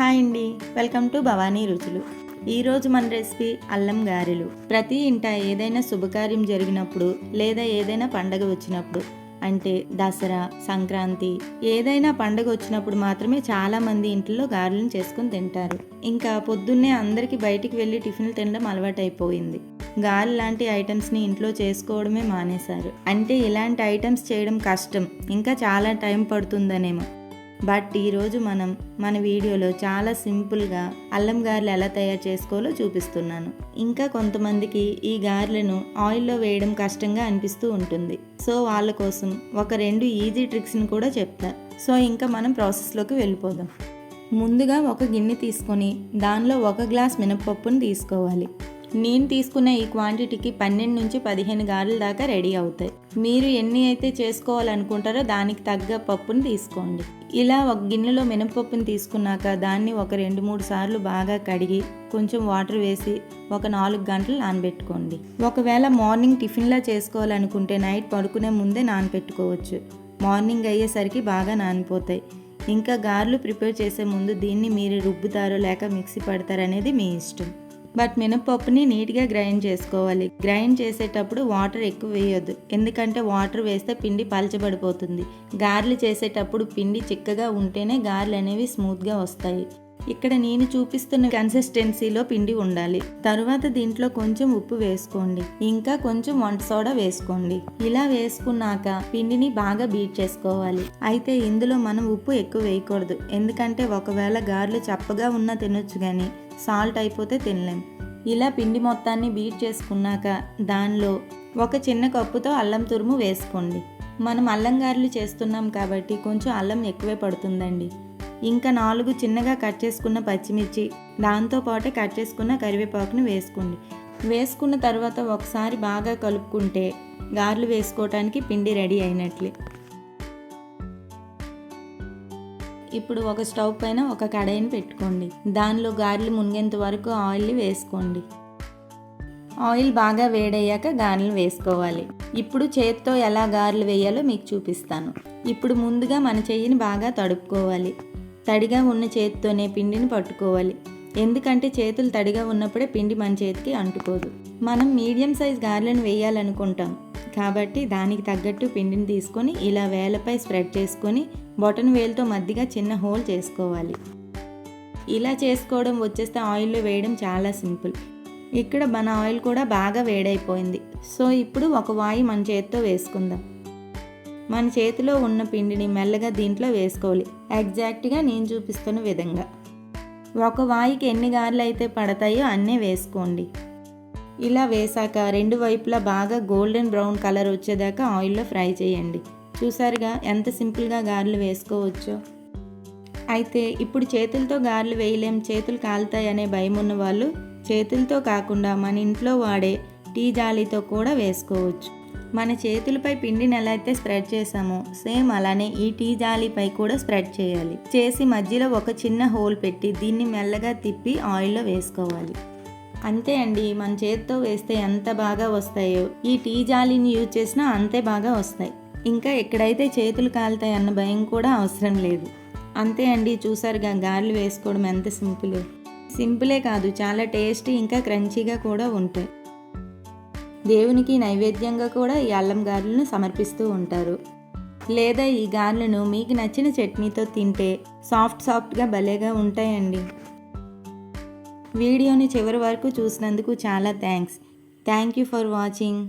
Hi అండి, welcome to Bhavani రుచులు. ఈరోజు మన రెసిపీ అల్లం గారెలు. ప్రతి ఇంట ఏదైనా శుభకార్యం జరిగినప్పుడు లేదా ఏదైనా పండగ వచ్చినప్పుడు అంటే దసరా, సంక్రాంతి, ఏదైనా పండగ వచ్చినప్పుడు మాత్రమే చాలామంది ఇంట్లో గారెలను చేసుకుని తింటారు. ఇంకా పొద్దున్నే అందరికీ బయటికి వెళ్ళి టిఫిన్లు తినడం అలవాటైపోయింది. గారెలు లాంటి ఐటమ్స్ని ఇంట్లో చేసుకోవడమే మానేశారు. అంటే ఇలాంటి ఐటమ్స్ చేయడం కష్టం, ఇంకా చాలా టైం పడుతుందనేమో. బట్ ఈరోజు మన వీడియోలో చాలా సింపుల్గా అల్లం గారెలు ఎలా తయారు చేసుకోవాలో చూపిస్తున్నాను. ఇంకా కొంతమందికి ఈ గారెలను ఆయిల్లో వేయడం కష్టంగా అనిపిస్తూ ఉంటుంది. సో వాళ్ళ కోసం ఒక 2 ఈజీ ట్రిక్స్ని కూడా చెప్తా. సో ఇంకా మనం ప్రాసెస్లోకి వెళ్ళిపోదాం. ముందుగా ఒక గిన్నె తీసుకొని దానిలో 1 గ్లాస్ మినపప్పును తీసుకోవాలి. నేను తీసుకున్న ఈ క్వాంటిటీకి 12 నుంచి 15 గారెల దాకా రెడీ అవుతాయి. మీరు ఎన్ని అయితే చేసుకోవాలనుకుంటారో దానికి తగ్గ పప్పుని తీసుకోండి. ఇలా ఒక గిన్నెలో మినపప్పుని తీసుకున్నాక దాన్ని ఒక 2-3 సార్లు బాగా కడిగి కొంచెం వాటర్ వేసి ఒక 4 గంటలు నానబెట్టుకోండి. ఒకవేళ మార్నింగ్ టిఫిన్లా చేసుకోవాలనుకుంటే నైట్ పడుకునే ముందే నానబెట్టుకోవచ్చు. మార్నింగ్ అయ్యేసరికి బాగా నానిపోతాయి. ఇంకా గారెలు ప్రిపేర్ చేసే ముందు దీన్ని మీరు రుబ్బుతారో లేక మిక్సీ పడతారో అనేది మీ ఇష్టం. బట్ మినపప్పుని నీట్గా గ్రైండ్ చేసుకోవాలి. గ్రైండ్ చేసేటప్పుడు వాటర్ ఎక్కువ వేయొద్దు, ఎందుకంటే వాటర్ వేస్తే పిండి పలచబడిపోతుంది. గారెలు చేసేటప్పుడు పిండి చిక్కగా ఉంటేనే గారెలు అనేవి స్మూత్గా వస్తాయి. ఇక్కడ నేను చూపిస్తున్న కన్సిస్టెన్సీలో పిండి ఉండాలి. తరువాత దీంట్లో కొంచెం ఉప్పు వేసుకోండి, ఇంకా కొంచెం వంట సోడా వేసుకోండి. ఇలా వేసుకున్నాక పిండిని బాగా బీట్ చేసుకోవాలి. అయితే ఇందులో మనం ఉప్పు ఎక్కువ వేయకూడదు, ఎందుకంటే ఒకవేళ గారెలు చప్పగా ఉన్నా తినొచ్చు కానీ సాల్ట్ అయిపోతే తినలేం. ఇలా పిండి మొత్తాన్ని బీట్ చేసుకున్నాక దానిలో ఒక చిన్న కప్పుతో అల్లం తురుము వేసుకోండి. మనం అల్లం గారెలు చేస్తున్నాం కాబట్టి కొంచెం అల్లం ఎక్కువే పడుతుందండి. ఇంకా 4 చిన్నగా కట్ చేసుకున్న పచ్చిమిర్చి, దాంతోపాటే కట్ చేసుకున్న కరివేపాకుని వేసుకోండి. వేసుకున్న తర్వాత ఒకసారి బాగా కలుపుకుంటే గారెలు వేసుకోవటానికి పిండి రెడీ అయినట్లే. ఇప్పుడు ఒక స్టవ్ పైన ఒక కడాయిని పెట్టుకోండి. దానిలో గారెలు మునిగేంత వరకు ఆయిల్ వేసుకోండి. ఆయిల్ బాగా వేడయ్యాక గారెలు వేసుకోవాలి. ఇప్పుడు చేత్తో ఎలా గారెలు వేయాలో మీకు చూపిస్తాను. ఇప్పుడు ముందుగా మన చెయ్యిని బాగా తడుపుకోవాలి. తడిగా ఉన్న చేతితోనే పిండిని పట్టుకోవాలి, ఎందుకంటే చేతులు తడిగా ఉన్నప్పుడే పిండి మన చేతికి అంటుకోదు. మనం మీడియం సైజ్ గారెలను వేయాలనుకుంటాం కాబట్టి దానికి తగ్గట్టు పిండిని తీసుకొని ఇలా వేలపై స్ప్రెడ్ చేసుకొని బొటన వేలుతో మధ్యగా చిన్న హోల్ చేసుకోవాలి. ఇలా చేసుకోవడం వచ్చేస్తే ఆయిల్లో వేయడం చాలా సింపుల్. ఇక్కడ మన ఆయిల్ కూడా బాగా వేడైపోయింది. సో ఇప్పుడు ఒక వాయి మన చేతితో వేసుకుందాం. మన చేతిలో ఉన్న పిండిని మెల్లగా దీంట్లో వేసుకోవాలి, ఎగ్జాక్ట్గా నేను చూపిస్తున్న విధంగా. ఒక వాయికి ఎన్ని గారెలు అయితే పడతాయో అన్నీ వేసుకోండి. ఇలా వేసాక 2 వైపులా బాగా గోల్డెన్ బ్రౌన్ కలర్ వచ్చేదాకా ఆయిల్లో ఫ్రై చేయండి. చూసారుగా ఎంత సింపుల్గా గారెలు వేసుకోవచ్చో. అయితే ఇప్పుడు చేతులతో గారెలు వేయలేం, చేతులు కాలుతాయి అనే భయం ఉన్న వాళ్ళు చేతులతో కాకుండా మన ఇంట్లో వాడే టీ జాలీతో కూడా వేసుకోవచ్చు. మన చేతులపై పిండిని ఎలా అయితే స్ప్రెడ్ చేసామో సేమ్ అలానే ఈ టీ జాలీపై కూడా స్ప్రెడ్ చేయాలి. చేసి మధ్యలో ఒక చిన్న హోల్ పెట్టి దీన్ని మెల్లగా తిప్పి ఆయిల్లో వేసుకోవాలి. అంతే అండి, మన చేతితో వేస్తే ఎంత బాగా వస్తాయో ఈ టీ జాలీని యూజ్ చేసినా అంతే బాగా వస్తాయి. ఇంకా ఎక్కడైతే చేతులు కాలుతాయి అన్న భయం కూడా అవసరం లేదు. అంతే అండి, చూసారుగా గారెలు వేసుకోవడం ఎంత సింపులే కాదు, చాలా టేస్టీ ఇంకా క్రంచీగా కూడా ఉంటాయి. దేవునికి నైవేద్యంగా కూడా ఈ అల్లం గారెలను సమర్పిస్తూ ఉంటారు. లేదా ఈ గారెలను మీకు నచ్చిన చట్నీతో తింటే సాఫ్ట్గా భలేగా ఉంటాయండి. వీడియోని చివరి వరకు చూసినందుకు చాలా థ్యాంక్ యూ ఫర్ వాచింగ్.